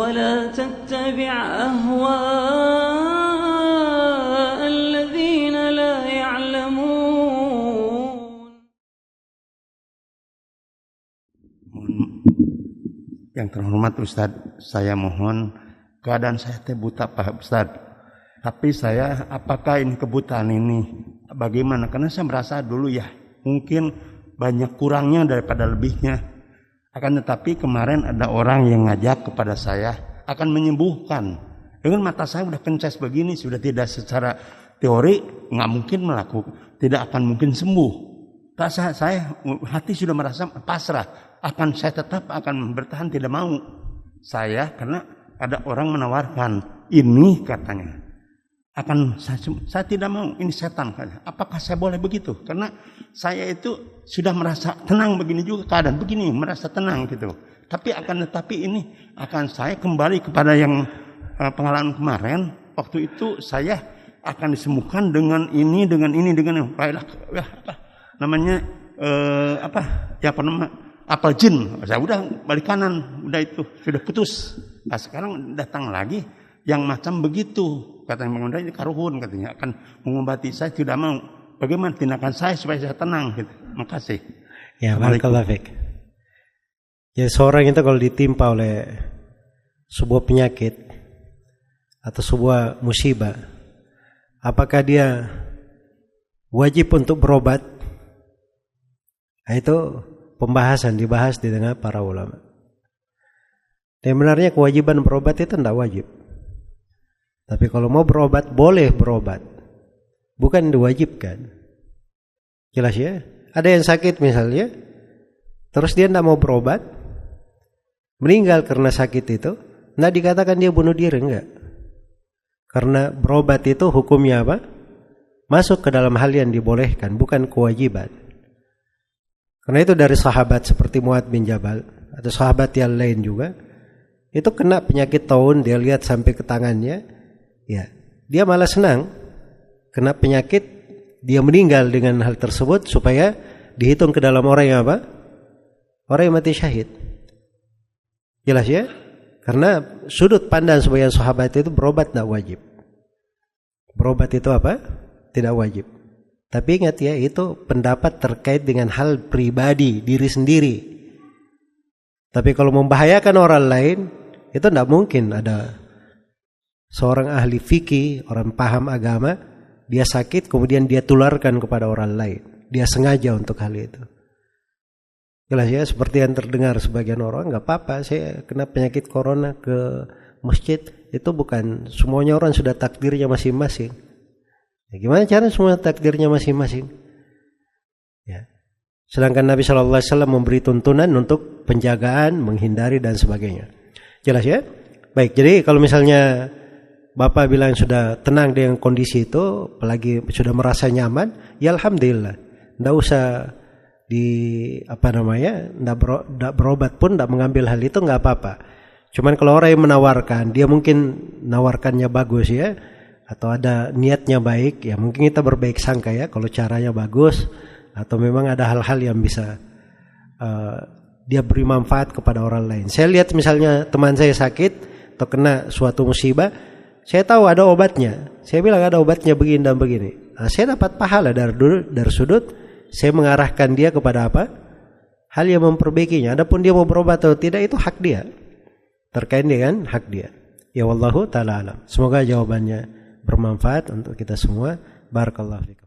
ولا تتبع أهواء الذين لا يعلمون. Yang terhormat Ustaz, saya mohon, keadaan saya teh buta Pak Ustaz. Tapi saya, apakah ini kebutaan ini bagaimana? Karena saya merasa dulu ya mungkin banyak kurangnya daripada lebihnya. Akan tetapi kemarin ada orang yang ngajak kepada saya akan menyembuhkan. Dengan mata saya sudah kences begini, sudah tidak secara teori nggak mungkin melakukan, tidak akan mungkin sembuh. Rasa saya hati sudah merasa pasrah. Saya tetap akan bertahan, tidak mau saya, karena ada orang menawarkan ini, katanya saya tidak mau, ini setan katanya. Apakah saya boleh begitu? Karena saya itu sudah merasa tenang begini juga, keadaan begini merasa tenang gitu. Tetapi ini akan saya kembali kepada yang pengalaman kemarin. Waktu itu saya akan disembuhkan dengan ini apel jin. Saya udah balik kanan, udah itu sudah putus. Nah sekarang datang lagi yang macam begitu, katanya mengenai ini karuhun, katanya akan mengobati. Saya tidak mau. Bagaimana tindakan saya supaya saya tenang gitu. Makasih. Ya, barakallahu fiik. Ya, seorang itu kalau ditimpa oleh sebuah penyakit atau sebuah musibah, apakah dia wajib untuk berobat? Nah, itu pembahasan dibahas di tengah para ulama. Dan sebenarnya kewajiban berobat itu tidak wajib. Tapi kalau mau berobat, boleh berobat. Bukan diwajibkan. Jelas ya? Ada yang sakit misalnya, terus dia tidak mau berobat, meninggal karena sakit itu, tidak dikatakan dia bunuh diri, enggak. Karena berobat itu hukumnya apa? Masuk ke dalam hal yang dibolehkan, bukan kewajiban. Karena itu dari sahabat seperti Mu'adz bin Jabal atau sahabat yang lain juga, itu kena penyakit taun, dia lihat sampai ke tangannya, ya dia malah senang. Kena penyakit, dia meninggal dengan hal tersebut supaya dihitung ke dalam orang yang apa? Orang yang mati syahid. Jelas ya? Karena sudut pandang sebagian sahabat itu berobat tidak wajib. Berobat itu apa? Tidak wajib. Tapi ingat ya, itu pendapat terkait dengan hal pribadi, diri sendiri. Tapi kalau membahayakan orang lain, itu tidak mungkin ada seorang ahli fikih, orang paham agama, dia sakit kemudian dia tularkan kepada orang lain. Dia sengaja untuk hal itu. Jelas ya, seperti yang terdengar sebagian orang, nggak apa-apa, saya kena penyakit corona ke masjid, itu bukan semuanya, orang sudah takdirnya masing-masing. Ya, gimana cara semua takdirnya masing-masing? Ya. Sedangkan Nabi SAW memberi tuntunan untuk penjagaan, menghindari dan sebagainya. Jelas ya? Baik, jadi kalau misalnya Bapak bilang sudah tenang dengan kondisi itu, apalagi sudah merasa nyaman, ya alhamdulillah. Nggak usah nggak berobat pun, nggak mengambil hal itu, nggak apa-apa. Cuman kalau orang yang menawarkan, dia mungkin nawarkannya bagus ya, atau ada niatnya baik, ya mungkin kita berbaik sangka ya, kalau caranya bagus, atau memang ada hal-hal yang bisa dia beri manfaat kepada orang lain. Saya lihat misalnya teman saya sakit atau kena suatu musibah, saya tahu ada obatnya. Saya bilang ada obatnya begini dan begini. Nah, saya dapat pahala dari sudut saya mengarahkan dia kepada apa? Hal yang memperbaikinya. Adapun dia mau berobat atau tidak, itu hak dia. Terkait dengan hak dia. Ya wallahu ta'ala alam. Semoga jawabannya bermanfaat untuk kita semua. Barakallahu fikum.